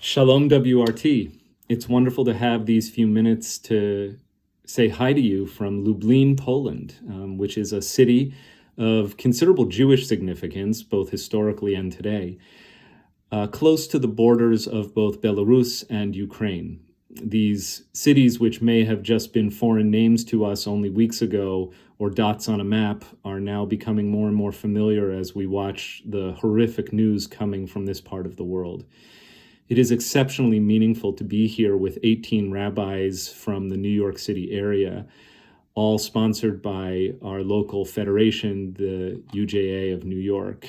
Shalom WRT. It's wonderful to have these few minutes to say hi to you from Lublin, Poland, which is a city of considerable Jewish significance, both historically and today, close to the borders of both Belarus and Ukraine. These cities, which may have just been foreign names to us only weeks ago or dots on a map, are now becoming more and more familiar as we watch the horrific news coming from this part of the world. It is exceptionally meaningful to be here with 18 rabbis from the New York City area, all sponsored by our local federation, the UJA of New York.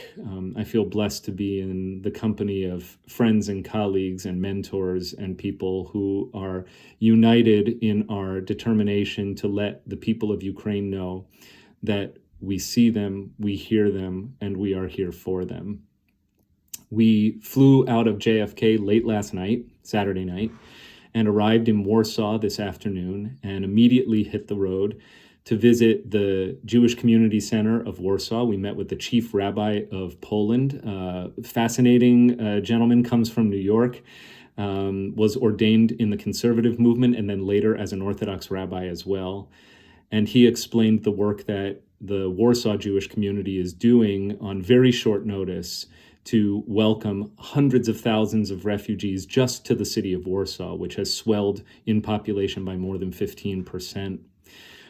I feel blessed to be in the company of friends and colleagues and mentors and people who are united in our determination to let the people of Ukraine know that we see them, we hear them, and we are here for them. We flew out of JFK late last night, Saturday night, and arrived in Warsaw this afternoon and immediately hit the road to visit the Jewish Community Center of Warsaw. We met with the chief rabbi of Poland. Fascinating gentleman, comes from New York, was ordained in the conservative movement and then later as an Orthodox rabbi as well. And he explained the work that the Warsaw Jewish community is doing on very short notice to welcome hundreds of thousands of refugees just to the city of Warsaw, which has swelled in population by more than 15%.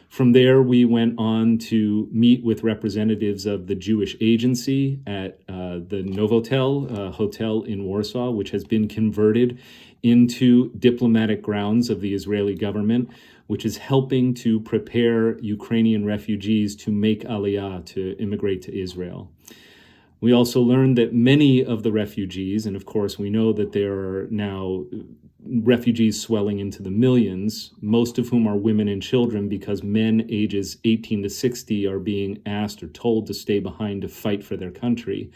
From there, we went on to meet with representatives of the Jewish Agency at the Novotel hotel in Warsaw, which has been converted into diplomatic grounds of the Israeli government, which is helping to prepare Ukrainian refugees to make Aliyah, to immigrate to Israel. We also learned that many of the refugees, and of course we know that there are now refugees swelling into the millions, most of whom are women and children because men ages 18 to 60 are being asked or told to stay behind to fight for their country.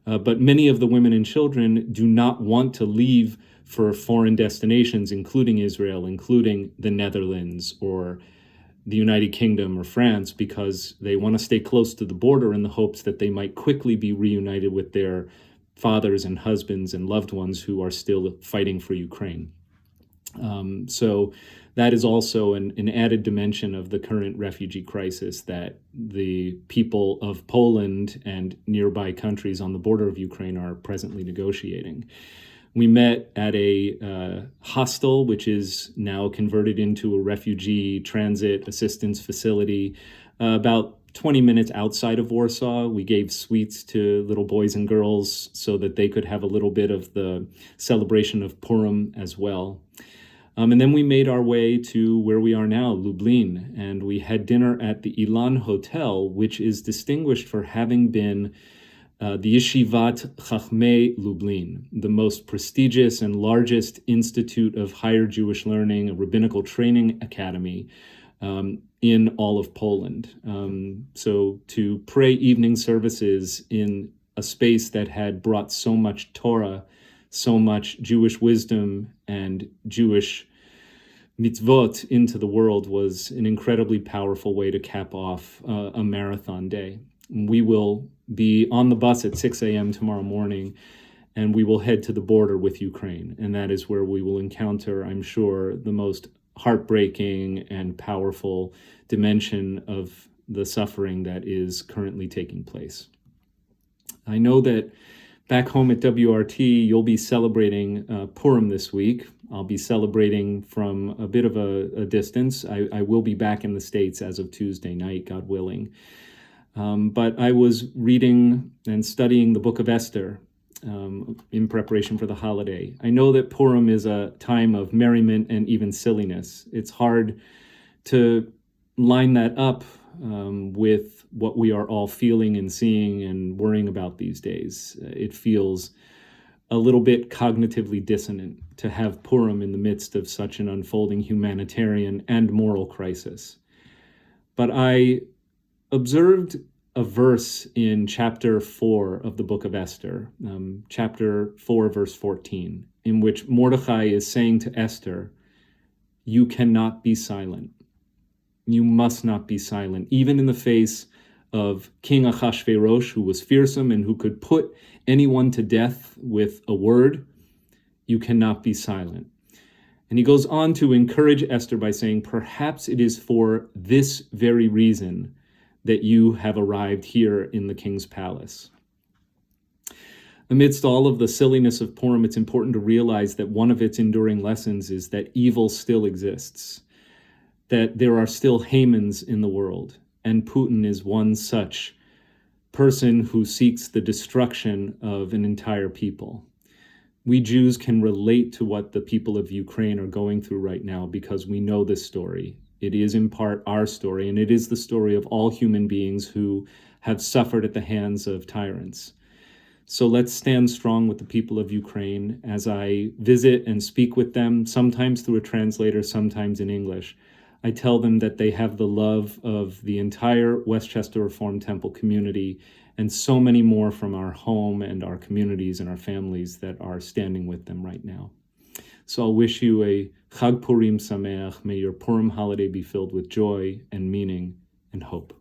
But many of the women and children do not want to leave for foreign destinations, including Israel, including the Netherlands or the United Kingdom or France, because they want to stay close to the border in the hopes that they might quickly be reunited with their fathers and husbands and loved ones who are still fighting for Ukraine. So that is also an added dimension of the current refugee crisis that the people of Poland and nearby countries on the border of Ukraine are presently negotiating. We met at a hostel, which is now converted into a refugee transit assistance facility, about 20 minutes outside of Warsaw. We gave sweets to little boys and girls so that they could have a little bit of the celebration of Purim as well. And then we made our way to where we are now, Lublin, and we had dinner at the Ilan Hotel, which is distinguished for having been the Yeshivat Chachmei Lublin, the most prestigious and largest institute of higher Jewish learning, a rabbinical training academy in all of Poland. So to pray evening services in a space that had brought so much Torah, so much Jewish wisdom and Jewish mitzvot into the world was an incredibly powerful way to cap off a marathon day. We will be on the bus at 6 a.m. tomorrow morning, and we will head to the border with Ukraine. And that is where we will encounter, I'm sure, the most heartbreaking and powerful dimension of the suffering that is currently taking place. I know that back home at WRT, you'll be celebrating Purim this week. I'll be celebrating from a bit of a distance. I will be back in the States as of Tuesday night, God willing. But I was reading and studying the book of Esther in preparation for the holiday. I know that Purim is a time of merriment and even silliness. It's hard to line that up with what we are all feeling and seeing and worrying about these days. It feels a little bit cognitively dissonant to have Purim in the midst of such an unfolding humanitarian and moral crisis. But I observed a verse in chapter 4 of the book of Esther, chapter 4, verse 14, in which Mordechai is saying to Esther, "You cannot be silent. You must not be silent, even in the face of King Ahasuerus, who was fearsome and who could put anyone to death with a word. You cannot be silent. And he goes on to encourage Esther by saying, perhaps it is for this very reason that you have arrived here in the king's palace. Amidst all of the silliness of Purim, it's important to realize that one of its enduring lessons is that evil still exists, that there are still Hamans in the world, and Putin is one such person who seeks the destruction of an entire people. We Jews can relate to what the people of Ukraine are going through right now because we know this story. It is in part our story, and it is the story of all human beings who have suffered at the hands of tyrants. So let's stand strong with the people of Ukraine as I visit and speak with them, sometimes through a translator, sometimes in English. I tell them that they have the love of the entire Westchester Reformed Temple community and so many more from our home and our communities and our families that are standing with them right now. So I'll wish you a Chag Purim Sameach. May your Purim holiday be filled with joy and meaning and hope.